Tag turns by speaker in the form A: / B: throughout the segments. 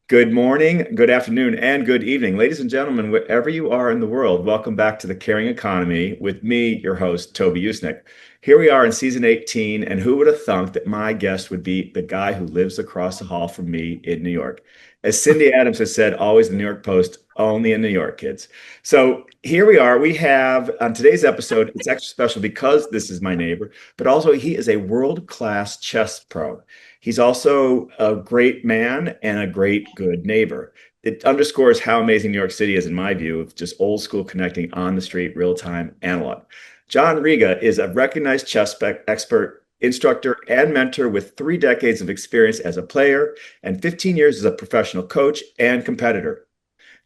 A: Good morning, good afternoon, and good evening. Ladies and gentlemen, wherever you are in the world, welcome back to The Caring Economy with me, your host, Toby Usnik. Here we are in season 18, and who would have thunk that my guest would be the guy who lives across the hall from me in New York? As Cindy Adams has said, always the New York Post, only in New York, kids. So here we are. We have on today's episode, it's extra special because this is my neighbor, but also he is a world-class chess pro. He's also a great man and a great good neighbor. It underscores how amazing New York City is, in my view, of just old school connecting on the street, real time analog. Jon Rigai is a recognized chess expert, instructor, and mentor with 3 decades of experience as a player and 15 years as a professional coach and competitor.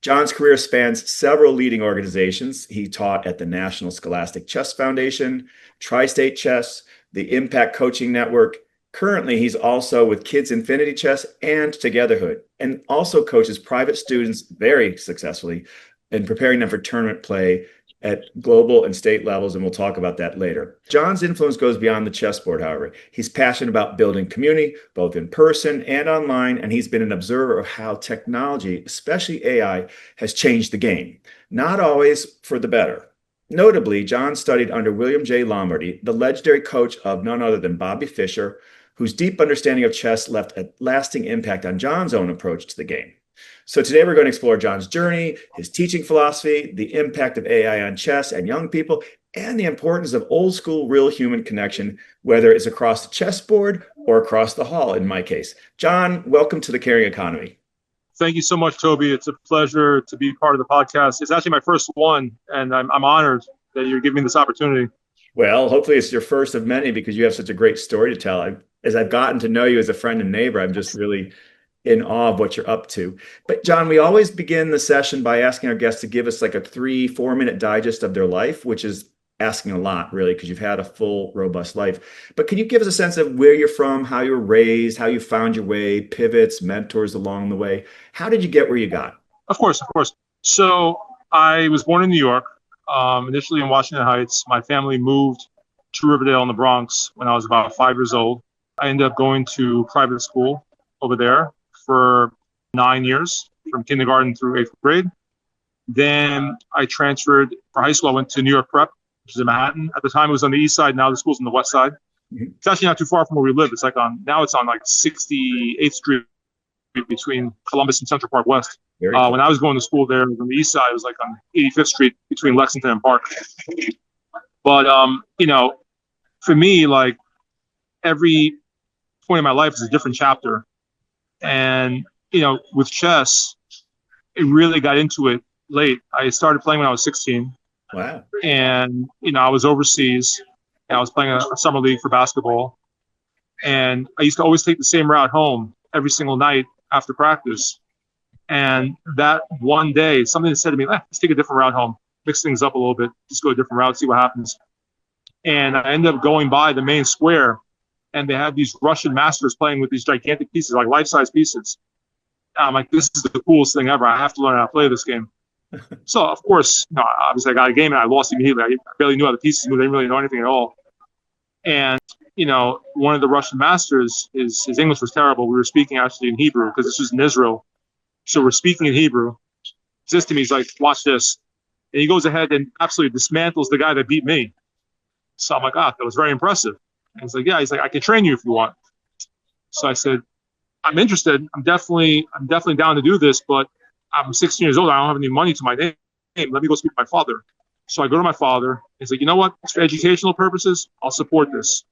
A: Jon's career spans several leading organizations. He taught at the National Scholastic Chess Foundation, Tri-State Chess, the Impact Coaching Network. Currently, he's also with Kids Infinity Chess and Togetherhood, and also coaches private students very successfully in preparing them for tournament play at global and state levels, and we'll talk about that later. Jon's influence goes beyond the chessboard, however. He's passionate about building community, both in person and online, and he's been an observer of how technology, especially AI, has changed the game, not always for the better. Notably, Jon studied under William J. Lombardy, the legendary coach of none other than Bobby Fischer, whose deep understanding of chess left a lasting impact on Jon's own approach to the game. So today we're going to explore Jon's journey, his teaching philosophy, the impact of AI on chess and young people, and the importance of old school real human connection, whether it's across the chessboard or across the hall in my case. Jon, welcome to The Caring Economy.
B: Thank you so much, Toby. It's a pleasure to be part of the podcast. It's actually my first one, and I'm honored that you're giving me this opportunity.
A: Well, hopefully it's your first of many because you have such a great story to tell. As I've gotten to know you as a friend and neighbor, I'm just really in awe of what you're up to. But Jon, we always begin the session by asking our guests to give us like a 3-4 minute digest of their life, which is asking a lot, really, because you've had a full, robust life. But can you give us a sense of where you're from, how you were raised, how you found your way, pivots, mentors along the way? How did you get where you got?
B: Of course, of course. So I was born in New York, initially in Washington Heights. My family moved to Riverdale in the Bronx when I was about 5 years old. I ended up going to private school over there for 9 years, from kindergarten through 8th grade. Then I transferred for high school. I went to New York Prep, which is in Manhattan. At the time, it was on the east side. Now the school's on the west side.
A: Mhm.
B: It's actually not too far from where we live. It's like now it's on like 68th Street between Columbus and Central Park West.
A: Very cool.
B: When I was going to school there on the east side, it was like on 85th Street between Lexington and Park. But, for me, like every point in my life is a different chapter. And, with chess, it really got into it late. I started playing when I was 16.
A: Wow.
B: And, I was overseas. And I was playing a summer league for basketball. And I used to always take the same route home every single night after practice. And that one day, something said to me, let's take a different route home, mix things up a little bit, just go a different route, see what happens. And I ended up going by the main square, and they had these Russian masters playing with these gigantic pieces, like life-size pieces. And I'm like, this is the coolest thing ever. I have to learn how to play this game. So, of course, obviously I got a game, and I lost immediately. I barely knew how the pieces moved. I didn't really know anything at all. And, one of the Russian masters, his English was terrible. We were speaking actually in Hebrew because this was in Israel. So we're speaking in Hebrew. He says to me, he's like, watch this. And he goes ahead and absolutely dismantles the guy that beat me. So I'm like, that was very impressive. And he's like, yeah. He's like, I can train you if you want. So I said, I'm interested. I'm definitely down to do this, but I'm 16 years old. I don't have any money to my name. Let me go speak to my father. So I go to my father. He's like, you know what? For educational purposes, I'll support this.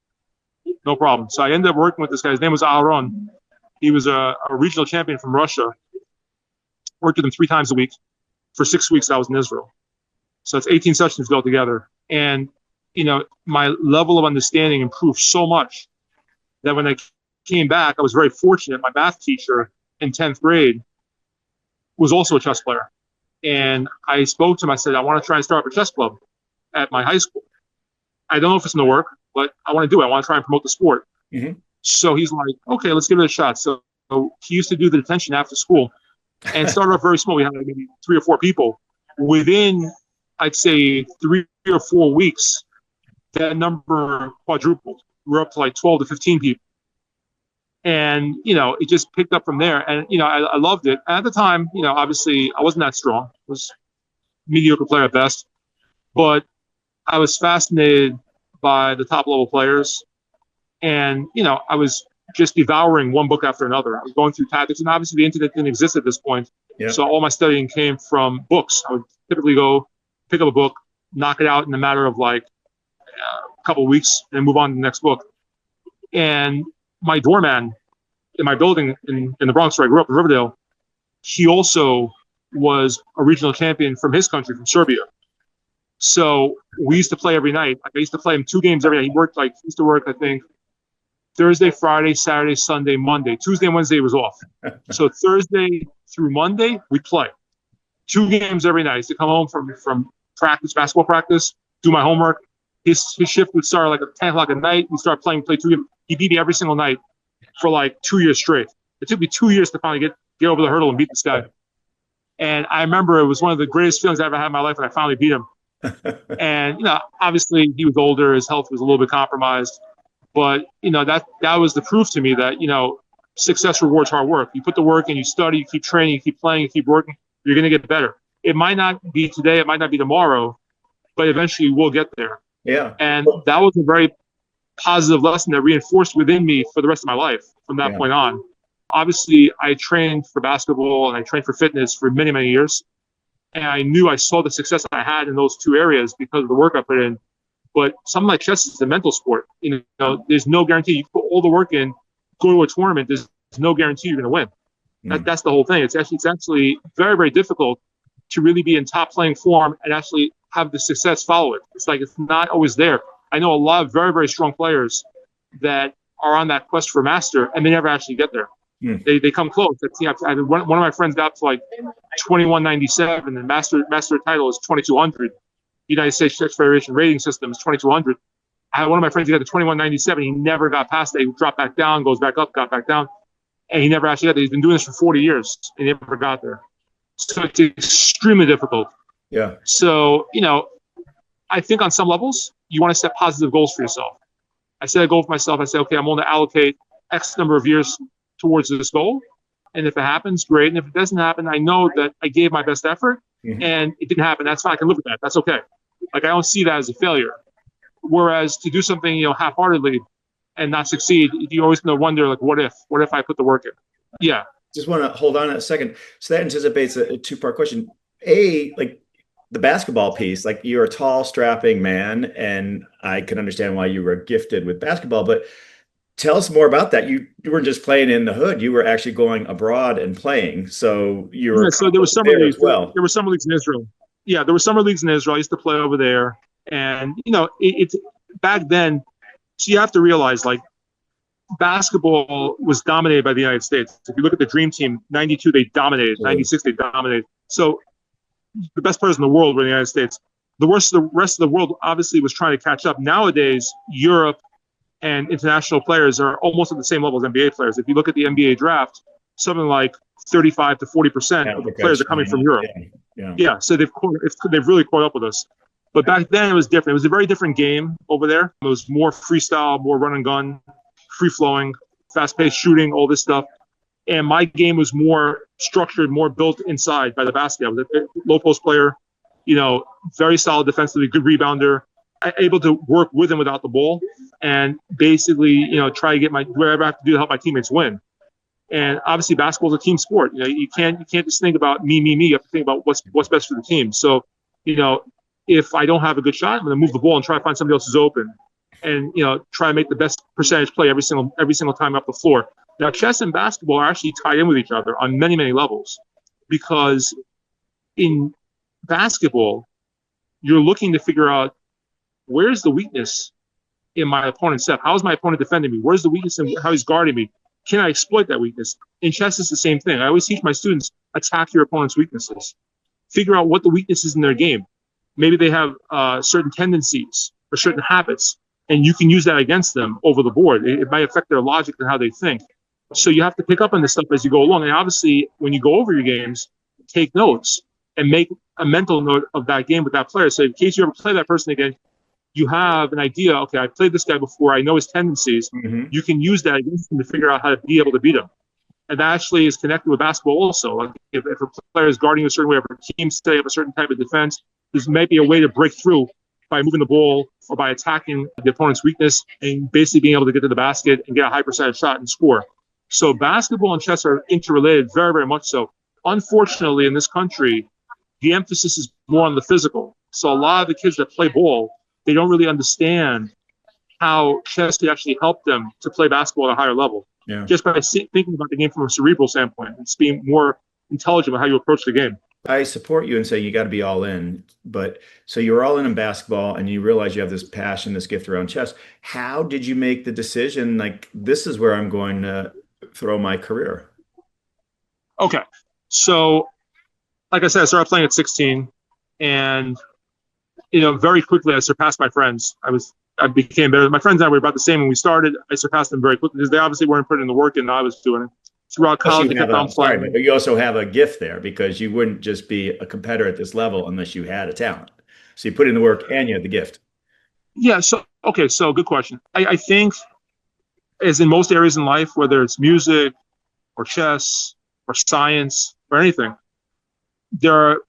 B: No problem. So I ended up working with this guy. His name was Aaron. He was a regional champion from Russia. Worked with him 3 times a week. For 6 weeks, I was in Israel. So that's 18 sessions altogether. And, my level of understanding improved so much that when I came back, I was very fortunate. My math teacher in 10th grade was also a chess player. And I spoke to him. I said, I want to try and start up a chess club at my high school. I don't know if it's going to work, but I want to do it. I want to try and promote the sport.
A: Mm-hmm.
B: So he's like, okay, let's give it a shot. So he used to do the detention after school and started off very small. We had like maybe 3 or 4 people. Within, I'd say, 3 or 4 weeks, that number quadrupled. We're up to like 12 to 15 people. And, it just picked up from there. And, I loved it. At the time, obviously I wasn't that strong. I was a mediocre player at best. But I was fascinated by the top level players. And, I was just devouring one book after another. I was going through tactics. And obviously the internet didn't exist at this point.
A: Yeah.
B: So all my studying came from books. I would typically go pick up a book, knock it out in a matter of like a couple of weeks, and move on to the next book. And my doorman in my building in the Bronx, where I grew up in Riverdale, he also was a regional champion from his country, from Serbia. So we used to play every night. I used to play him 2 games every night. He used to work, I think, Thursday, Friday, Saturday, Sunday, Monday. Tuesday and Wednesday was off. So Thursday through Monday, we play 2 games every night. I used to come home from practice, basketball practice, do my homework. His shift would start like at 10 o'clock at night. We'd start play 2 games. He beat me every single night for like 2 years straight. It took me 2 years to finally get over the hurdle and beat this guy. And I remember it was one of the greatest feelings I ever had in my life when I finally beat him. And, obviously he was older. His health was a little bit compromised. But, that was the proof to me that, success rewards hard work. You put the work in, you study, you keep training, you keep playing, you keep working, you're going to get better. It might not be today, it might not be tomorrow, but eventually you will get there.
A: Yeah.
B: And that was a very positive lesson that reinforced within me for the rest of my life from that point on. Obviously, I trained for basketball and I trained for fitness for many, many years. And I saw the success I had in those 2 areas because of the work I put in. But something like chess is a mental sport. There's no guarantee. You put all the work in, go to a tournament, there's no guarantee you're going to win. That's the whole thing. It's actually very, very difficult to really be in top playing form and actually have the success follow it. It's like it's not always there. I know a lot of very, very strong players that are on that quest for master, and they never actually get there. They come close. One of my friends got to like 2197, and master title is 2200. United States Chess Federation rating system is 2200. I had one of my friends who got to 2197. He never got past that. He dropped back down, goes back up, got back down, and he never actually got there. He's been doing this for 40 years, and he never got there. So it's extremely difficult.
A: Yeah.
B: So, I think on some levels, you want to set positive goals for yourself. I set a goal for myself. I said, okay, I'm going to allocate X number of years towards this goal. And if it happens, great. And if it doesn't happen, I know that I gave my best effort and it didn't happen. That's fine. I can live with that. That's okay. Like, I don't see that as a failure. Whereas to do something, half-heartedly and not succeed, you always wonder, like, what if I put the work in? Yeah.
A: Just want to hold on a second. So that anticipates a 2-part question. Like the basketball piece, like you're a tall, strapping man, and I can understand why you were gifted with basketball, but tell us more about that. You weren't just playing in the hood; you were actually going abroad and playing. So you were.
B: Yeah, so there was summer leagues.
A: Well,
B: there were summer leagues in Israel. Yeah, there were summer leagues in Israel. I used to play over there, and it's back then. So you have to realize, like, basketball was dominated by the United States. If you look at the Dream Team, '92 they dominated, '96 they dominated. So the best players in the world were in the United States. The rest of the world obviously was trying to catch up. Nowadays, Europe and international players are almost at the same level as NBA players. If you look at the NBA draft, something like 35 to 40% of the players are coming from Europe. Yeah, so they've really caught up with us. But back then it was different. It was a very different game over there. It was more freestyle, more run and gun, free flowing, fast paced shooting, all this stuff. And my game was more structured, more built inside by the basket. I was a low post player, very solid defensively, good rebounder, able to work with and without the ball, and basically, try to get whatever I have to do to help my teammates win. And obviously, basketball is a team sport. You can't just think about me. You have to think about what's best for the team. So, if I don't have a good shot, I'm going to move the ball and try to find somebody else who's open, and try to make the best percentage play every single time up the floor. Now, chess and basketball are actually tied in with each other on many, many levels, because in basketball, you're looking to figure out where's the weakness in my opponent's set. How is my opponent defending me? Where's the weakness in how he's guarding me? Can I exploit that weakness? In chess, it's the same thing. I always teach my students, attack your opponent's weaknesses. Figure out what the weakness is in their game. Maybe they have certain tendencies or certain habits, and you can use that against them over the board. It might affect their logic and how they think. So you have to pick up on this stuff as you go along. And obviously, when you go over your games, take notes and make a mental note of that game with that player. So in case you ever play that person again, you have an idea. Okay, I played this guy before. I know his tendencies.
A: Hmm.
B: You can use that against him to figure out how to be able to beat him. And that actually is connected with basketball also. Like if a player is guarding a certain way, if a team set up a certain type of defense, there's maybe a way to break through by moving the ball or by attacking the opponent's weakness and basically being able to get to the basket and get a high percentage shot and score. So basketball and chess are interrelated very, very much so. Unfortunately, in this country, the emphasis is more on the physical. So a lot of the kids that play ball, they don't really understand how chess could actually help them to play basketball at a higher level.
A: Yeah.
B: Just by thinking about the game from a cerebral standpoint, it's being more intelligent about how you approach the game.
A: I support you and say you got to be all in. But so you're all in basketball and you realize you have this passion, this gift around chess. How did you make the decision? Like, this is where I'm going to throw my career.
B: Okay. So, like I said, I started playing at 16, and very quickly I surpassed my friends. I became better. My friends and I were about the same when we started. I surpassed them very quickly because they obviously weren't putting in the work, and I was doing it. Throughout
A: Plus,
B: college,
A: you
B: I
A: have
B: kept on playing.
A: but you also have a gift there because you wouldn't just be a competitor at this level unless you had a talent. So you put in the work and you had the gift.
B: Yeah. So, okay. So, good question. I think, as in most areas in life, whether it's music or chess or science or anything, there are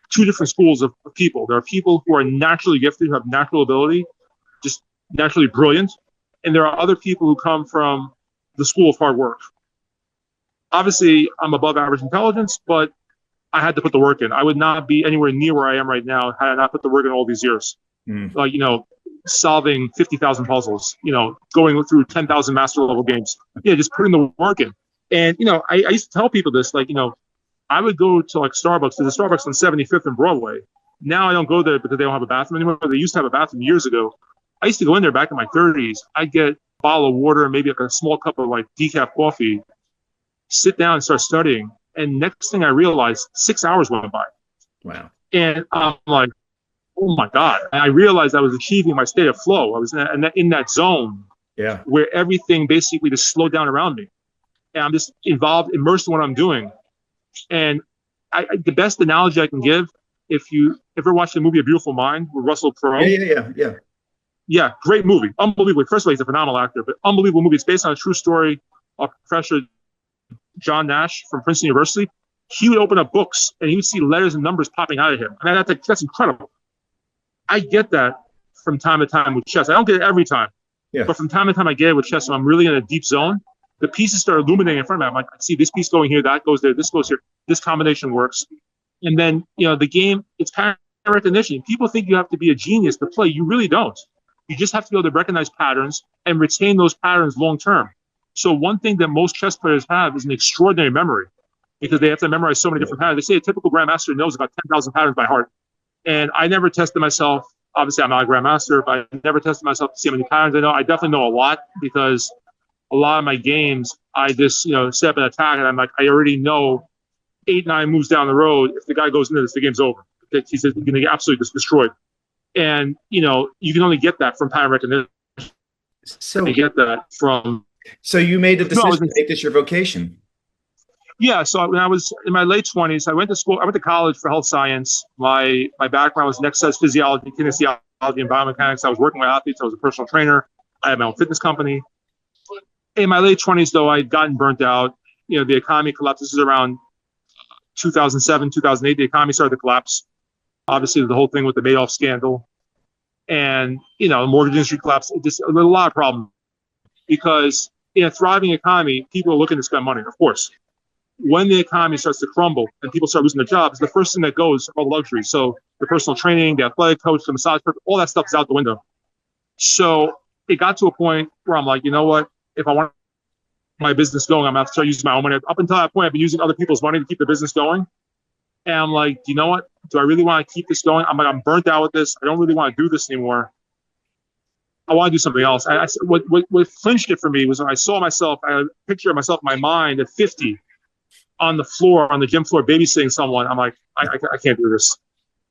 B: two different schools of people. There are people who are naturally gifted, who have natural ability, just naturally brilliant, and there are other people who come from the school of hard work. Obviously, I'm above average intelligence, but I had to put the work in. I would not be anywhere near where I am right now had I not put the work in all these years.
A: Mm.
B: Like, solving 50,000 puzzles, going through 10,000 master level games. Yeah, just putting the work in. And, I used to tell people this, like, I would go to like Starbucks. There's a Starbucks on 75th and Broadway. Now I don't go there because they don't have a bathroom anymore. They used to have a bathroom years ago. I used to go in there back in my 30s. I'd get a bottle of water and maybe like a small cup of like decaf coffee, sit down and start studying. And next thing I realized, 6 hours went by.
A: Wow.
B: And I'm like, oh my God. And I realized I was achieving my state of flow. I was in that zone
A: Yeah.
B: where everything basically just slowed down around me. And I'm just immersed in what I'm doing. And the best analogy I can give, if you ever watched the movie A Beautiful Mind with Russell Crowe.
A: Yeah.
B: Yeah, great movie. Unbelievable. First of all, he's a phenomenal actor, but unbelievable movie. It's based on a true story of Professor John Nash from Princeton University. He would open up books and he would see letters and numbers popping out of him. And that's incredible. I get that from time to time with chess. I don't get it every time, but from time to time I get it with chess. So I'm really in a deep zone. The pieces start illuminating in front of me. I'm like, I see this piece going here, that goes there, this goes here, this combination works. And then, the game, it's pattern recognition. People think you have to be a genius to play. You really don't. You just have to be able to recognize patterns and retain those patterns long term. So one thing that most chess players have is an extraordinary memory because they have to memorize so many different patterns. They say a typical grandmaster knows about 10,000 patterns by heart. And I never tested myself. Obviously, I'm not a grandmaster, but I never tested myself to see how many patterns I know. I definitely know a lot because a lot of my games, I just, set up an attack and I'm like, I already know 8-9 moves down the road. If the guy goes into this, the game's over. He's going to get absolutely just destroyed. And, you can only get that from pattern recognition.
A: So
B: I get that from.
A: So you made the decision to make this your vocation.
B: Yeah. So when I was in my late 20s, I went to college for health science. My background was exercise physiology, kinesiology, and biomechanics. I was working with athletes. I was a personal trainer. I had my own fitness company. In my late 20s, though, I'd gotten burnt out. The economy collapsed. This is around 2007, 2008. The economy started to collapse. Obviously, the whole thing with the Madoff scandal. And, the mortgage industry collapsed. There's a lot of problems because in a thriving economy, people are looking to spend money, of course. When the economy starts to crumble and people start losing their jobs, the first thing that goes are luxuries. So the personal training, the athletic coach, the massage, all that stuff is out the window. So it got to a point where I'm like, you know what? If I want my business going, I'm going to have to start using my own money. Up until that point, I've been using other people's money to keep the business going. And I'm like, you know what? Do I really want to keep this going? I'm burnt out with this. I don't really want to do this anymore. I want to do something else. What clinched it for me was when I saw myself, I had a picture of myself in my mind at 50 on the floor, on the gym floor, babysitting someone. I'm like, I can't do this.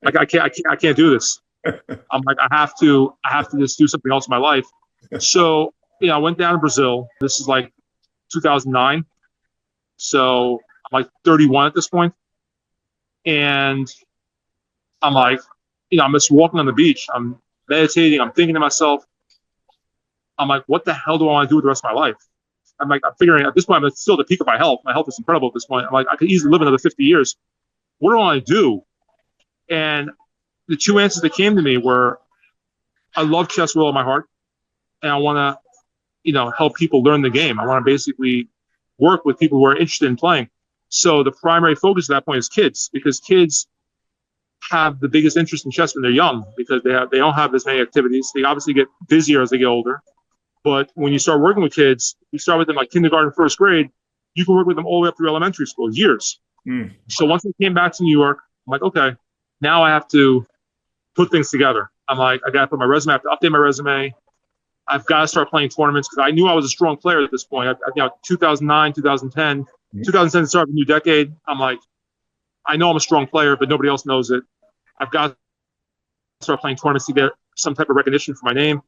B: Like, I can't do this. I'm like, I have to just do something else in my life. So, I went down to Brazil. This is like 2009. So I'm like 31 at this point. And I'm like, I'm just walking on the beach. I'm meditating. I'm thinking to myself, I'm like, what the hell do I want to do with the rest of my life? I'm like, I'm figuring at this point, I'm still at the peak of my health. My health is incredible at this point. I'm like, I could easily live another 50 years. What do I want to do? And the two answers that came to me were, I love chess with all my heart, and I want to, help people learn the game. I want to basically work with people who are interested in playing. So the primary focus at that point is kids, because kids have the biggest interest in chess when they're young, because they don't have as many activities. They obviously get busier as they get older. But when you start working with kids, you start with them like kindergarten, first grade, you can work with them all the way up through elementary school, years. So once I came back to New York, I'm like, okay, now I have to put things together. I'm like, I got to put my resume, I have to update my resume. I've got to start playing tournaments, because I knew I was a strong player at this point. 2009, 2010, 2010 started a new decade. I'm like, I know I'm a strong player, but nobody else knows it. I've got to start playing tournaments to get some type of recognition for my name.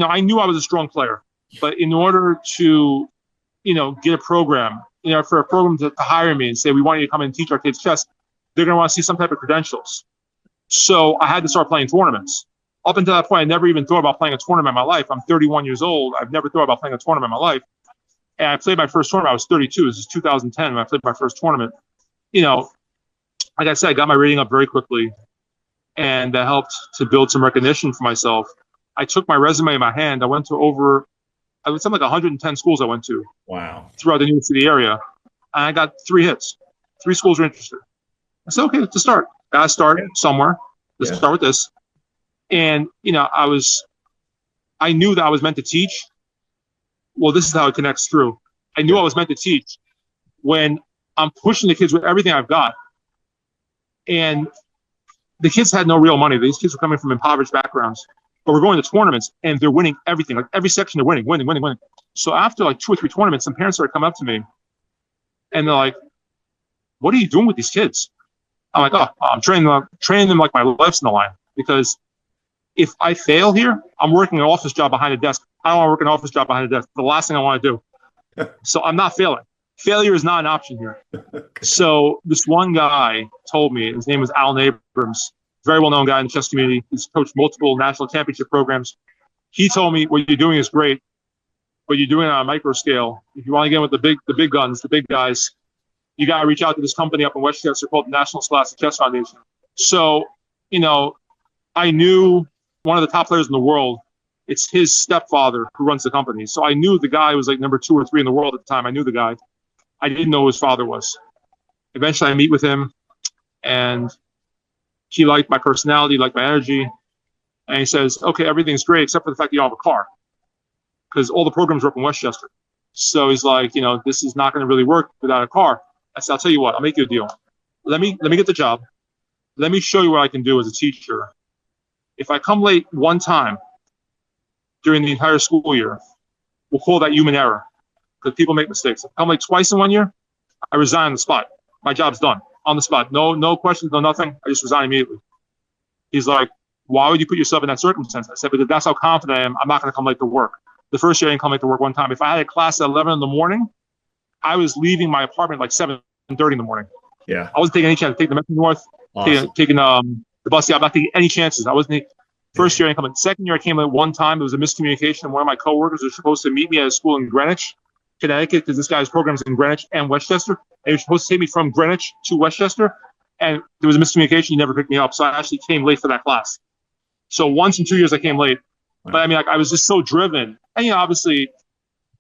B: I knew I was a strong player, but in order to, get a program, for a program to hire me and say, we want you to come and teach our kids chess, they're going to want to see some type of credentials. So I had to start playing tournaments. Up until that point, I never even thought about playing a tournament in my life. I'm 31 years old. I've never thought about playing a tournament in my life. And I played my first tournament. I was 32. This is 2010 when I played my first tournament. Like I said, I got my rating up very quickly, and that helped to build some recognition for myself. I took my resume in my hand. I went to something like 110 schools I went to.
A: Wow.
B: Throughout the New York City area. And I got 3 hits. 3 schools were interested. I said, okay, to start. Got to start somewhere. Let's start with this. And, I knew that I was meant to teach. Well, this is how it connects through. I knew I was meant to teach when I'm pushing the kids with everything I've got. And the kids had no real money. These kids were coming from impoverished backgrounds. But we're going to tournaments, and they're winning everything. Like every section, they're winning. So after like 2 or 3 tournaments, some parents started coming up to me, and they're like, what are you doing with these kids? I'm like, I'm training them like my life's on the line. Because if I fail here, I'm working an office job behind a desk. I don't want to work an office job behind a desk. The last thing I want to do. So I'm not failing. Failure is not an option here. So this one guy told me, his name was Alan Abrams, very well-known guy in the chess community. He's coached multiple national championship programs. He told me, what you're doing is great, but you're doing it on a micro scale. If you want to get with the big guns, the big guys, you got to reach out to this company up in Westchester called the National Scholastic Chess Foundation. So, I knew one of the top players in the world. It's his stepfather who runs the company. So I knew the guy was like number 2 or 3 in the world at the time. I knew the guy. I didn't know who his father was. Eventually I meet with him, and he liked my personality, liked my energy. And he says, okay, everything's great except for the fact that you don't have a car, because all the programs are up in Westchester. So he's like, this is not going to really work without a car. I said, I'll tell you what, I'll make you a deal. Let me get the job. Let me show you what I can do as a teacher. If I come late one time during the entire school year, we'll call that human error, because people make mistakes. If I come late twice in one year, I resign on the spot. My job's done on the spot. No questions, no nothing. I just resign immediately. He's like, why would you put yourself in that circumstance? I said, because that's how confident I am. I'm not going to come late to work. The first year I didn't come late to work one time. If I had a class at 11 in the morning, I was leaving my apartment like 7:30 in the morning.
A: Yeah.
B: I wasn't taking any chance. Taking the Metro North,
A: Awesome.
B: taking the bus. Yeah, I'm not taking any chances. I wasn't. First year I came in. Second year I came in one time. It was a miscommunication. One of my coworkers was supposed to meet me at a school in Greenwich, Connecticut, because this guy's programs in Greenwich and Westchester. And he was supposed to take me from Greenwich to Westchester, and there was a miscommunication. He never picked me up, so I actually came late for that class. So once in 2 years I came late. But I mean, I was just so driven, and obviously,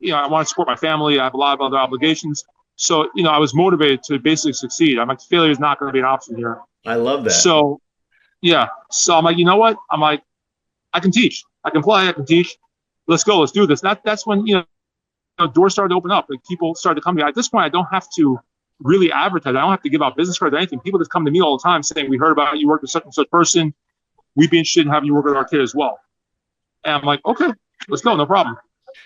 B: I want to support my family. I have a lot of other obligations. So, I was motivated to basically succeed. I'm like, failure is not going to be an option here.
A: I love that.
B: So, yeah. So I'm like, you know what? I'm like, I can teach. I can play. I can teach. Let's go. Let's do this. That's when, doors started to open up. Like, people started to come to me. At this point, I don't have to really advertise. I don't have to give out business cards or anything. People just come to me all the time saying, we heard about you work with such and such person. We'd be interested in having you work with our kid as well. And I'm like, okay, let's go. No problem.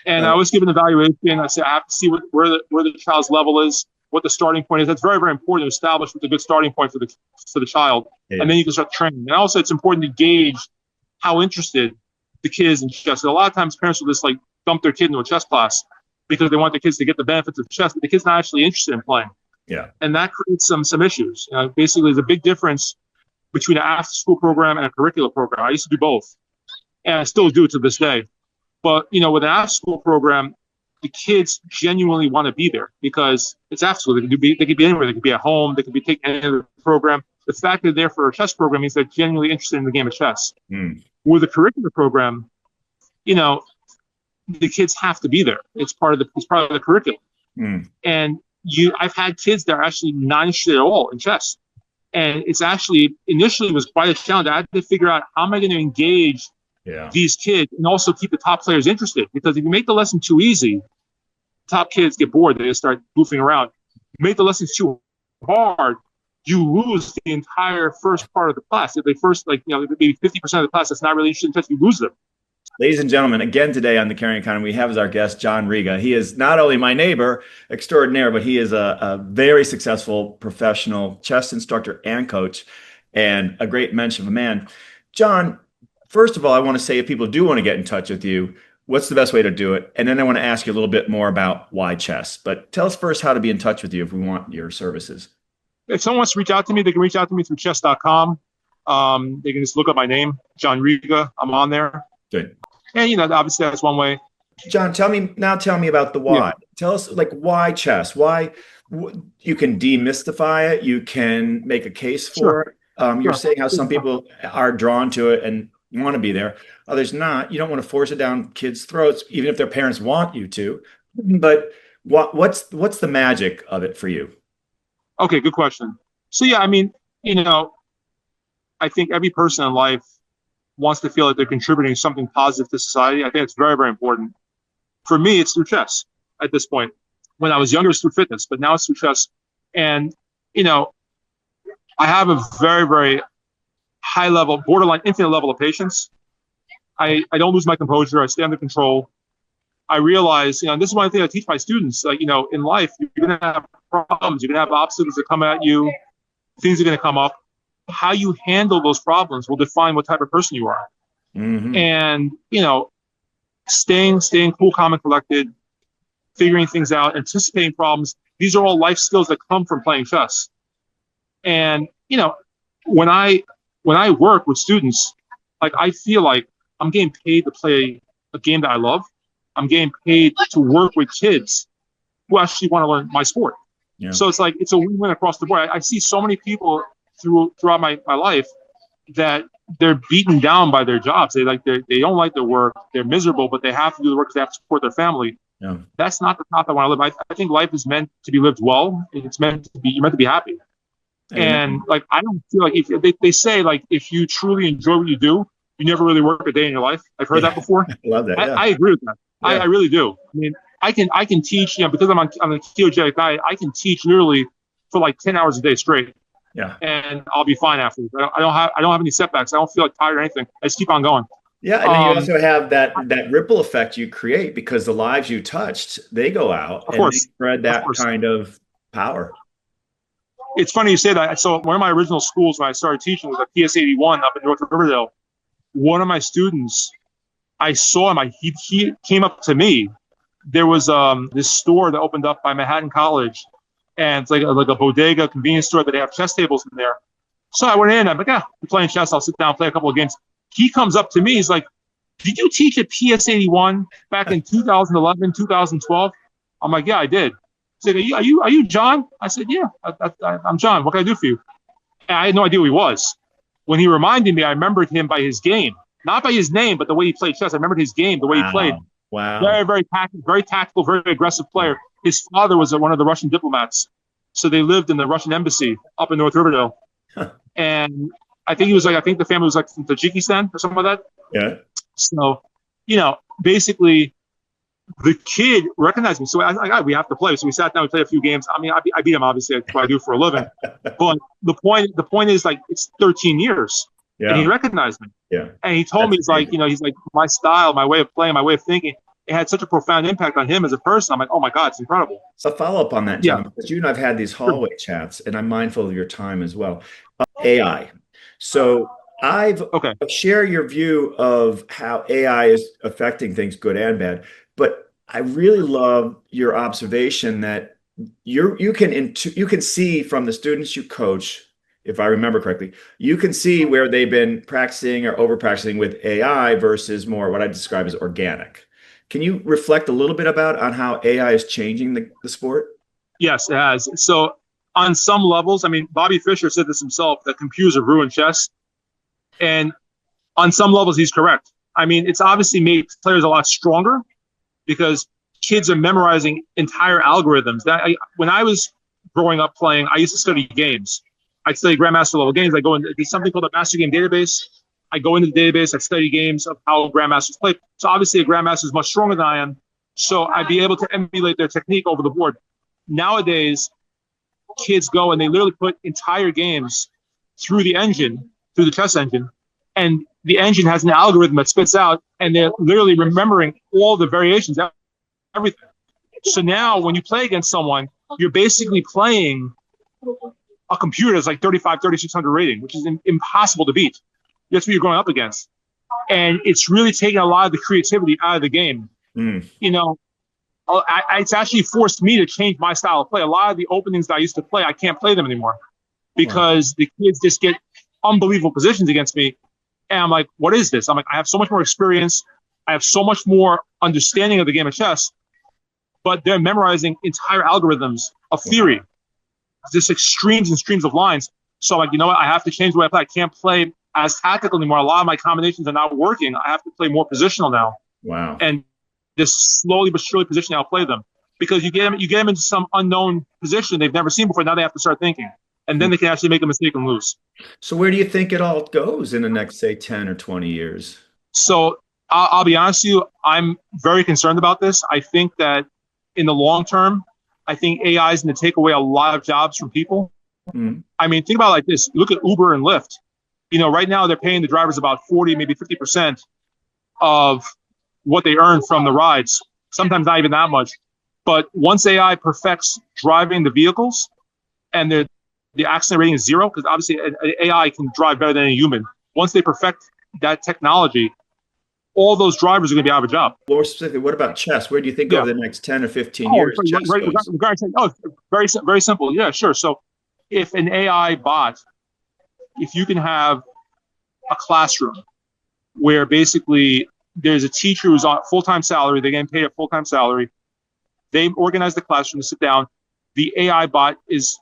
B: And I was given an evaluation. I said, I have to see where the child's level is, what the starting point is. That's very, very important to establish what's a good starting point for the child. Yeah. And then you can start training. And also, it's important to gauge how interested the kid is in chess. So a lot of times parents will just like dump their kid into a chess class because they want the kids to get the benefits of chess, but the kid's not actually interested in playing.
A: Yeah.
B: And that creates some issues. Basically, there's a big difference between an after-school program and a curricular program. I used to do both. and I still do it to this day. But with an after school program, the kids genuinely want to be there because it's after school. They could be anywhere. They could be at home. They could be taking any other program. The fact that they're there for a chess program means they're genuinely interested in the game of chess.
A: Mm.
B: With a curricular program, the kids have to be there. It's part of the curriculum.
A: Mm.
B: And I've had kids that are actually not interested at all in chess. And it's actually initially was quite a challenge. I had to figure out how am I going to engage these kids and also keep the top players interested. Because if you make the lesson too easy, top kids get bored. They start goofing around. You make the lessons too hard, you lose the entire first part of the class. If they first, maybe 50% of the class that's not really interested in chess, you lose them.
A: Ladies and gentlemen, again today on the Caring Economy, we have as our guest Jon Rigai. He is not only my neighbor extraordinaire, but he is a very successful professional chess instructor and coach, and a great mensch of a man. Jon, first of all, I want to say if people do want to get in touch with you, what's the best way to do it? And then I want to ask you a little bit more about why chess. But tell us first how to be in touch with you if we want your services.
B: If someone wants to reach out to me, they can reach out to me through chess.com. They can just look up my name, Jon Rigai. I'm on there.
A: Good.
B: And, obviously that's one way.
A: Jon, tell me about the why. Yeah. Tell us, why chess? Why you can demystify it. You can make a case for it. You're saying how some people are drawn to it and want to be there. Others not. You don't want to force it down kids' throats, even if their parents want you to. But what's the magic of it for you?
B: Okay, good question. So, yeah, I mean, I think every person in life wants to feel like they're contributing something positive to society. I think it's very, very important. For me, it's through chess at this point. When I was younger, it's through fitness, but now it's through chess. And, I have a very, very high level, borderline infinite level of patience. I don't lose my composure. I stay under control. I realize, this is one thing I teach my students, in life, you're going to have problems. You're going to have obstacles that come at you. Things are going to come up. How you handle those problems will define what type of person you are. Mm-hmm. And, staying cool, calm, and collected, figuring things out, anticipating problems. These are all life skills that come from playing chess. And, when I work with students, I feel like I'm getting paid to play a game that I love. I'm getting paid to work with kids who actually want to learn my sport. Yeah. So it's a win-win across the board. I see so many people throughout my life that they're beaten down by their jobs. They don't like their work. They're miserable, but they have to do the work because they have to support their family. Yeah. That's not the path I want to live. I think life is meant to be lived well. It's meant to be, you're meant to be happy. And I don't feel like if they say if you truly enjoy what you do, you never really work a day in your life. I've heard that before. I love that. Yeah. I agree with that. Yeah. I really do. I mean, I can teach, because I'm a ketogenic diet, I can teach literally for 10 hours a day straight. Yeah. And I'll be fine after. I don't have any setbacks. I don't feel tired or anything. I just keep on going.
A: Yeah. And then you also have that ripple effect you create because the lives you touched, they go out and they spread that kind of power.
B: It's funny you say that. So one of my original schools when I started teaching was at PS 81 up in North Riverdale. One of my students, I saw him. He came up to me. There was this store that opened up by Manhattan College, and it's like a bodega convenience store that they have chess tables in there. So I went in. I'm like, I'm playing chess. I'll sit down, play a couple of games. He comes up to me. He's like, "Did you teach at PS 81 back in 2011, 2012?" I'm like, "Yeah, I did." He's like, "Are you Jon?" I said, "Yeah, I'm Jon. What can I do for you?" And I had no idea who he was. When he reminded me, I remembered him by his game, not by his name, but the way he played chess. I remembered his game, the way he played.
A: Wow.
B: Very, very tactical, very aggressive player. His father was one of the Russian diplomats. So they lived in the Russian embassy up in North Riverdale. And I think I think the family was from Tajikistan or something like that.
A: Yeah.
B: So, basically the kid recognized me. So we have to play. So we sat down, we played a few games. I mean, I beat him, obviously. That's what I do for a living. But the point is it's 13 years. Yeah. And he recognized me. Yeah. And he told me, he's like, my style, my way of playing, my way of thinking, it had such a profound impact on him as a person. I'm like, oh my God, it's incredible.
A: So follow up on that, Jon, because you and I've had these hallway chats, and I'm mindful of your time as well. AI. So share your view of how AI is affecting things, good and bad. But I really love your observation that you can see from the students you coach if I remember correctly, you can see where they've been practicing or over practicing with AI versus more what I describe as organic. Can you reflect a little bit about on how AI is changing the sport?
B: Yes, it has. So on some levels, I mean, Bobby Fischer said this himself, that computers have ruined chess. And on some levels, he's correct. I mean, it's obviously made players a lot stronger because kids are memorizing entire algorithms. When I was growing up playing, I used to study games. I'd study grandmaster level games. I go into there's something called a master game database. I go into the database. I study games of how grandmasters play. So obviously, a grandmaster is much stronger than I am. So I'd be able to emulate their technique over the board. Nowadays, kids go and they literally put entire games through the engine, through the chess engine, and the engine has an algorithm that spits out, and they're literally remembering all the variations, everything. So now when you play against someone, you're basically playing a computer that's like 3600 rating, which is impossible to beat. That's what you're going up against. And it's really taking a lot of the creativity out of the game.
A: Mm.
B: You know, it's actually forced me to change my style of play. A lot of the openings that I used to play, I can't play them anymore because the kids just get unbelievable positions against me. And I'm like, what is this? I'm like, I have so much more experience. I have so much more understanding of the game of chess, but they're memorizing entire algorithms of theory, just like streams and streams of lines. So I'm like, you know what? I have to change the way I play. I can't play as tactical anymore. A lot of my combinations are not working. I have to play more positional now.
A: Wow.
B: And just slowly but surely position how to play them, because you get them into some unknown position they've never seen before. Now they have to start thinking, and then they can actually make a mistake and lose.
A: So where do you think it all goes in the next, say, 10 or 20 years?
B: So I'll be honest with you, I'm very concerned about this. I think that in the long term, I think AI is going to take away a lot of jobs from people.
A: Mm.
B: I mean, think about it like this. Look at Uber and Lyft. You know, right now they're paying the drivers about 40, maybe 50% of what they earn from the rides, sometimes not even that much. But once AI perfects driving the vehicles and the accident rating is zero, because obviously an AI can drive better than a human. Once they perfect that technology, all those drivers are going to be out of a job.
A: More specifically, what about chess? Where do you think over the next 10 or 15 years chess goes?
B: Very simple. Yeah, sure. So if an AI bot, if you can have a classroom where basically there's a teacher who's on full-time salary, they're getting paid a full-time salary, they organize the classroom to sit down, the AI bot is,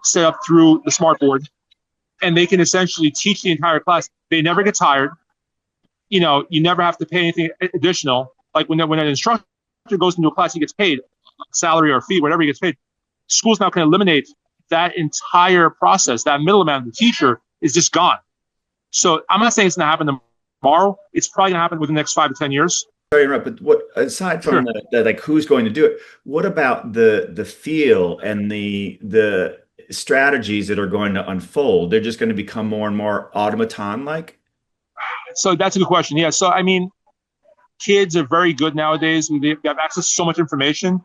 B: set up through the smart board, and they can essentially teach the entire class. They never get tired. You never have to pay anything additional. Like when an instructor goes into a class, he gets paid salary or fee, whatever he gets paid. Schools now can eliminate that entire process. That middleman, the teacher, is just gone. So I'm not saying it's going to happen tomorrow. It's probably going to happen within the next 5 to 10 years.
A: Sorry, but what aside from the like who's going to do it, what about the feel and the strategies that are going to unfold? They're just going to become more and more automaton-like?
B: So that's a good question. Yeah. So I mean, kids are very good nowadays. They have access to so much information.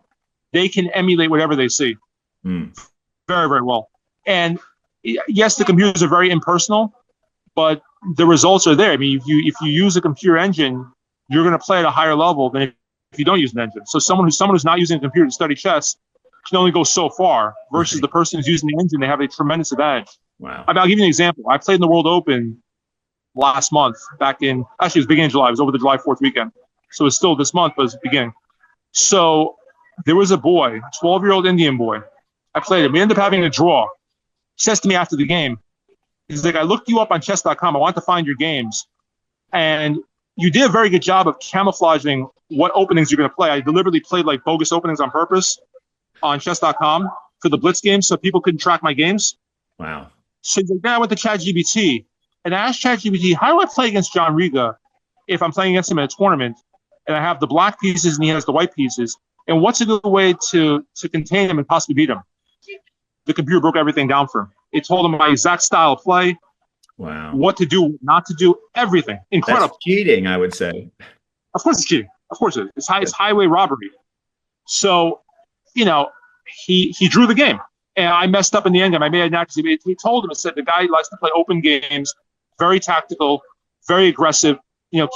B: They can emulate whatever they see very, very well. And yes, the computers are very impersonal, but the results are there. I mean, if you use a computer engine, you're going to play at a higher level than if you don't use an engine. So someone who's not using a computer to study chess can only go so far versus the person who's using the engine. They have a tremendous advantage.
A: Wow.
B: I'll give you an example. I played in the World Open last month, it was beginning of July. It was over the July 4th weekend. So it's still this month, but it's beginning. So there was a boy, 12-year-old Indian boy. I played him. We ended up having a draw. He says to me after the game, he's like, I looked you up on chess.com. I want to find your games. And you did a very good job of camouflaging what openings you're going to play. I deliberately played like bogus openings on purpose on chess.com for the Blitz games so people couldn't track my games.
A: Wow.
B: So then I went to ChatGPT and I asked ChatGPT, how do I play against Jon Rigai if I'm playing against him in a tournament and I have the black pieces and he has the white pieces? And what's a good way to contain him and possibly beat him? The computer broke everything down for him. It told him my exact style of play.
A: Wow.
B: What to do, not to do, everything. Incredible.
A: That's cheating, I would say.
B: Of course it's cheating. Of course it is. It's highway robbery. So, he drew the game. And I messed up in the end game. I made an accuracy. He told him, it said the guy likes to play open games, very tactical, very aggressive.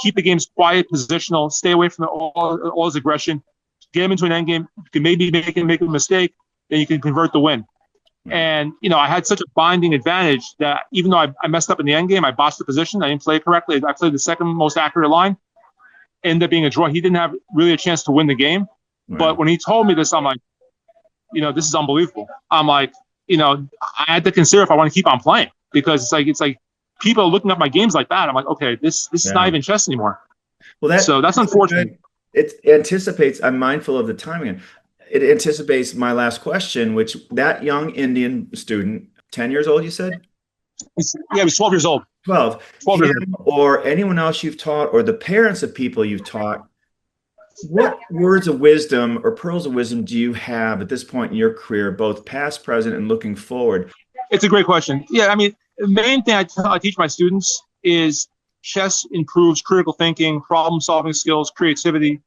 B: Keep the games quiet, positional, stay away from all his aggression. Get him into an end game. You can maybe make a mistake, then you can convert the win.
A: Wow.
B: And, I had such a binding advantage that even though I messed up in the end game, I botched the position. I didn't play it correctly. I played the second most accurate line. Ended up being a draw. He didn't have really a chance to win the game. But
A: Wow.
B: when he told me this, I'm like, this is unbelievable. I'm like, I had to consider if I want to keep on playing because it's like people are looking at my games like that. I'm like, okay, this is not
A: Yeah.
B: even chess anymore.
A: Well,
B: So that's unfortunate.
A: it anticipates, I'm mindful of the timing. It anticipates my last question, which that young Indian student, 10 years old, you said?
B: Yeah, he was 12 years old.
A: 12,
B: 12 years old.
A: him or anyone else you've taught, or the parents of people you've taught, what words of wisdom or pearls of wisdom do you have at this point in your career, both past, present, and looking forward?
B: It's a great question. Yeah, I mean, the main thing I teach my students is chess improves critical thinking, problem solving skills, creativity,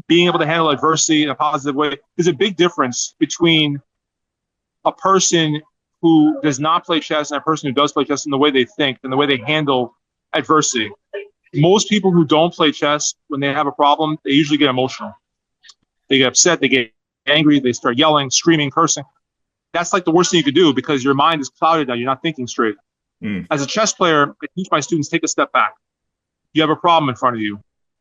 B: being able to handle adversity in a positive way. There's a big difference between a person who does not play chess and a person who does play chess in the way they think and the way they handle adversity. Most people who don't play chess, when they have a problem, they usually get emotional. They get upset, they get angry, they start yelling, screaming, cursing. That's like the worst thing you could do because your mind is clouded now. You're not thinking straight. As a chess player, I teach my students, take a step back. You have a problem in front of you.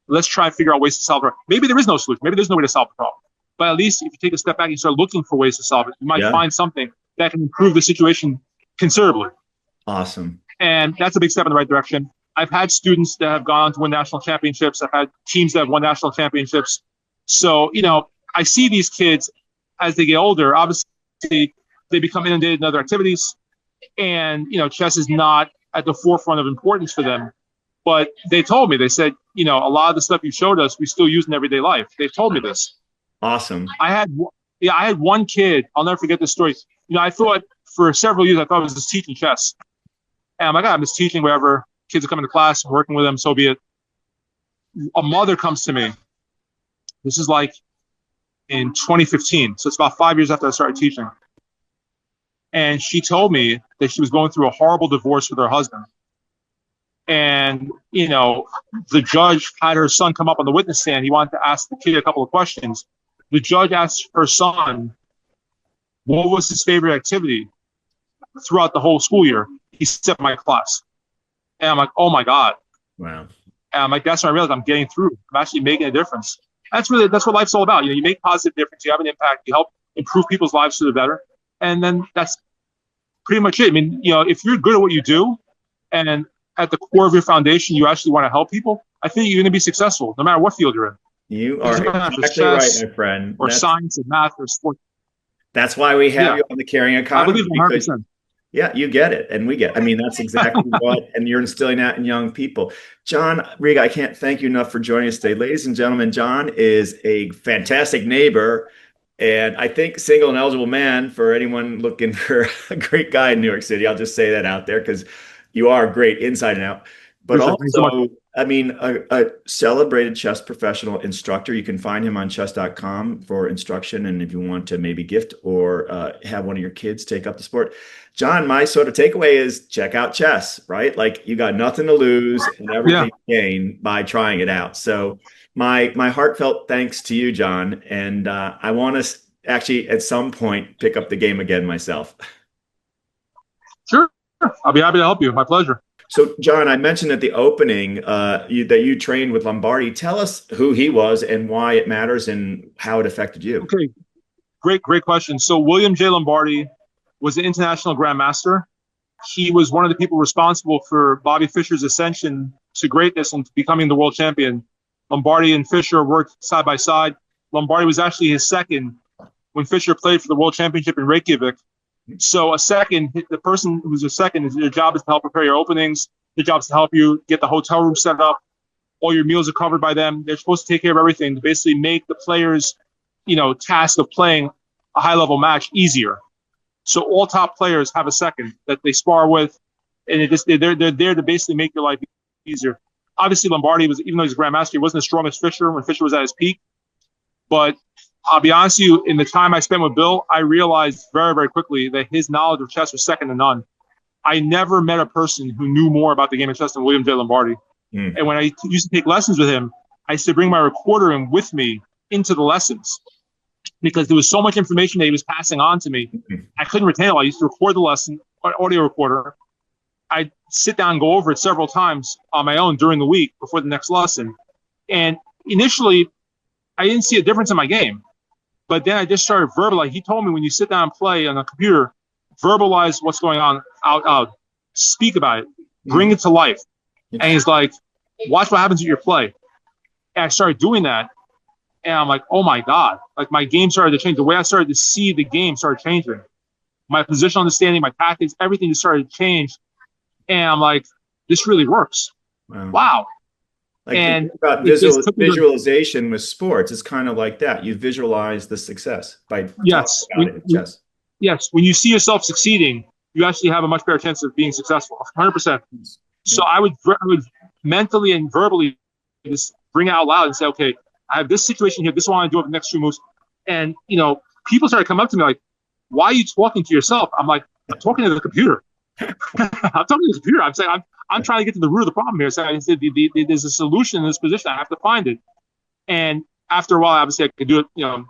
B: Let's try and figure out ways to solve it. Maybe there is no solution. Maybe there's no way to solve the problem. But at least if you take a step back and you start looking for ways to solve it, you might find something that can improve the situation considerably.
A: Awesome.
B: And that's a big step in the right direction. I've had students that have gone on to win national championships. I've had teams that have won national championships. So, I see these kids as they get older. Obviously, they become inundated in other activities. And, chess is not at the forefront of importance for them. But they told me, they said, a lot of the stuff you showed us, we still use in everyday life. They've told me this.
A: Awesome.
B: I had one kid, I'll never forget this story. I thought for several years, I thought I was just teaching chess. And I'm like, I'm just teaching whatever. Kids are coming to class, I'm working with them, so be it. A mother comes to me. This is like in 2015. So it's about 5 years after I started teaching. And she told me that she was going through a horrible divorce with her husband. And, the judge had her son come up on the witness stand. He wanted to ask the kid a couple of questions. The judge asked her son, what was his favorite activity throughout the whole school year? He said, my class. And I'm like, oh my God.
A: Wow.
B: And I'm like, that's when I realized I'm getting through. I'm actually making a difference. That's what life's all about. You make positive difference. You have an impact. You help improve people's lives for the better. And then that's pretty much it. I mean, if you're good at what you do and at the core of your foundation, you actually want to help people, I think you're going to be successful no matter what field you're in.
A: You are exactly right, my friend.
B: Or science and math or sport.
A: That's why we have you on the Caring Economy.
B: I believe 100%.
A: Yeah, you get it. And we get it. I mean, that's exactly what, and you're instilling that in young people. Jon Rigai, I can't thank you enough for joining us today. Ladies and gentlemen, Jon is a fantastic neighbor, and I think single and eligible man for anyone looking for a great guy in New York City. I'll just say that out there because you are great inside and out. But also, I mean, a celebrated chess professional instructor. You can find him on chess.com for instruction. And if you want to maybe gift or have one of your kids take up the sport. Jon, my sort of takeaway is check out chess, right? Like you got nothing to lose and everything to gain by trying it out. So my heartfelt thanks to you, Jon. And I want to actually at some point pick up the game again myself.
B: Sure. I'll be happy to help you. My pleasure.
A: So, Jon, I mentioned at the opening that you trained with Lombardi. Tell us who he was and why it matters and how it affected you.
B: Okay, great question. So, William J. Lombardi was an international grandmaster. He was one of the people responsible for Bobby Fischer's ascension to greatness and becoming the world champion. Lombardi and Fischer worked side by side. Lombardi was actually his second when Fischer played for the world championship in Reykjavik. So the person who's a second, their job is to help prepare your openings. Their job is to help you get the hotel room set up. All your meals are covered by them. They're supposed to take care of everything to basically make the players, task of playing a high-level match easier. So all top players have a second that they spar with, and they're there to basically make your life easier. Obviously, Lombardi even though he's a grandmaster, he wasn't as strong as Fischer when Fischer was at his peak. But I'll be honest with you, in the time I spent with Bill, I realized very, very quickly that his knowledge of chess was second to none. I never met a person who knew more about the game of chess than William J. Lombardi. And when I used to take lessons with him, I used to bring my recorder in with me into the lessons. because there was so much information that he was passing on to me. I couldn't retain it all. I used to record the lesson, audio recorder. I'd sit down and go over it several times on my own during the week before the next lesson. And initially, I didn't see a difference in my game. But then I just started verbalizing. He told me, when you sit down and play on a computer, verbalize what's going on out loud. Speak about it. Bring it to life. And he's like, watch what happens with your play. And I started doing that. And I'm like, oh my God. Like, my game started to change. The way I started to see the game started changing. My position understanding, my tactics, everything just started to change. And I'm like, this really works. Wow.
A: Like,
B: and
A: think about visualization with sports. It's kind of like that. You visualize the success by talking about it in chess.
B: Yes. When you see yourself succeeding, you actually have a much better chance of being successful. 100%. So I would mentally and verbally just bring it out loud and say, okay, I have this situation here. This is what I want to do over the next few moves. And, people started coming up to me like, why are you talking to yourself? I'm like, I'm talking to the computer. I'm talking to the computer. I'm saying, I'm trying to get to the root of the problem here. So I said, there's a solution in this position. I have to find it. And after a while, obviously, I could do it,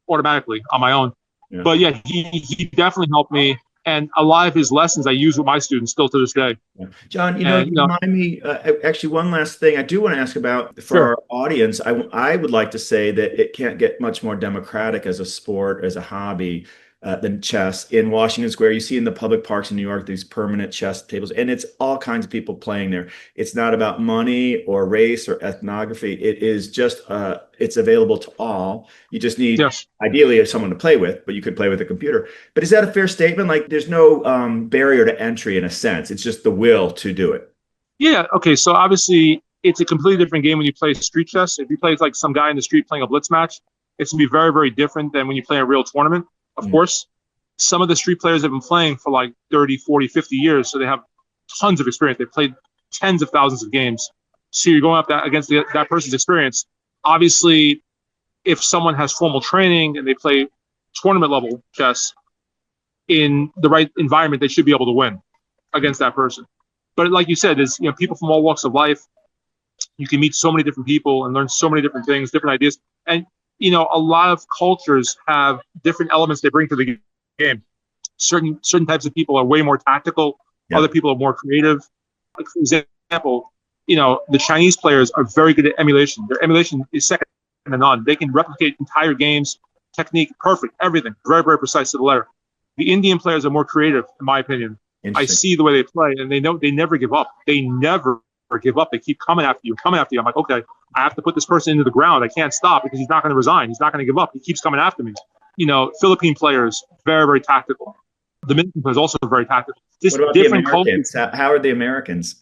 B: automatically on my own. Yeah. But yeah, he definitely helped me. And a lot of his lessons I use with my students still to this day.
A: Yeah. John, remind me, actually, one last thing I do want to ask about for our audience. I would like to say that it can't get much more democratic as a sport, as a hobby, than chess. In Washington Square, you see in the public parks in New York, these permanent chess tables, and it's all kinds of people playing there. It's not about money or race or ethnography. It is just, it's available to all. You just need, ideally, someone to play with, but you could play with a computer. But is that a fair statement? Like, there's no barrier to entry in a sense. It's just the will to do it.
B: Yeah. Okay. So obviously, it's a completely different game when you play street chess. If you play like some guy in the street playing a blitz match, it's going to be very, very different than when you play a real tournament. Of course, some of the street players have been playing for like 30, 40, 50 years. So they have tons of experience. They've played tens of thousands of games. So you're going up against that person's experience. Obviously, if someone has formal training and they play tournament level chess in the right environment, they should be able to win against that person. But like you said, there's people from all walks of life. You can meet so many different people and learn so many different things, different ideas. And a lot of cultures have different elements they bring to the game. Certain types of people are way more tactical. Yeah. Other people are more creative. Like, for example, the Chinese players are very good at emulation. Their emulation is second to none. They can replicate entire games, technique, perfect, everything, very, very precise to the letter. The Indian players are more creative, in my opinion. I see the way they play, and they know they never give up. They never give up. They keep coming after you. I'm like, okay, I have to put this person into the ground. I can't stop because he's not going to resign. He's not going to give up. He keeps coming after me. Philippine players, very, very tactical. Dominican players also very tactical. Just
A: what about different the Americans? How are the Americans?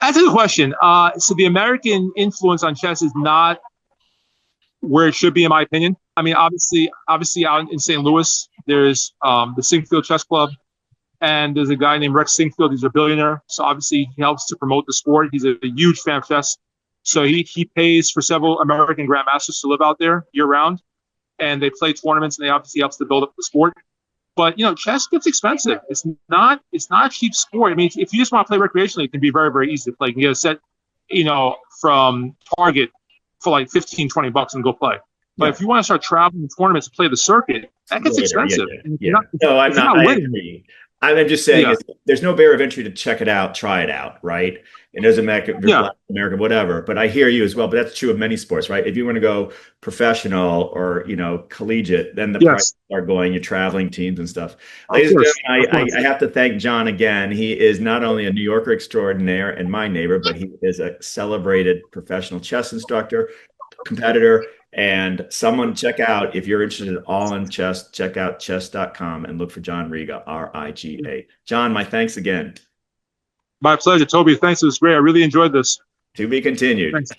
B: That's a good question. So the American influence on chess is not where it should be, in my opinion. I mean, obviously out in St. Louis, there's the Singfield Chess Club. And there's a guy named Rex Singfield. He's a billionaire. So obviously he helps to promote the sport. He's a huge fan of chess. So he pays for several American grandmasters to live out there year round. And they play tournaments, and they obviously helps to build up the sport. But, chess gets expensive. It's not a cheap sport. I mean, if you just want to play recreationally, it can be very, very easy to play. You can get a set, from Target for like $15-$20 and go play. But if you want to start traveling tournaments to play the circuit, that gets expensive.
A: Yeah. No, I'm not. I agree. I'm just saying, there's no barrier of entry to check it out, try it out, right? It doesn't matter if you're Black American, whatever. But I hear you as well. But that's true of many sports, right? If you want to go professional or collegiate, then the prices are going. You're traveling teams and stuff. Ladies and gentlemen, I have to thank Jon again. He is not only a New Yorker extraordinaire and my neighbor, but he is a celebrated professional chess instructor, competitor. And someone check out, if you're interested at all in chess, check out chess.com and look for Jon Riga, R-I-G-A. Jon, my thanks again.
B: My pleasure, Toby. Thanks. It was great. I really enjoyed this.
A: To be continued.
B: Thanks.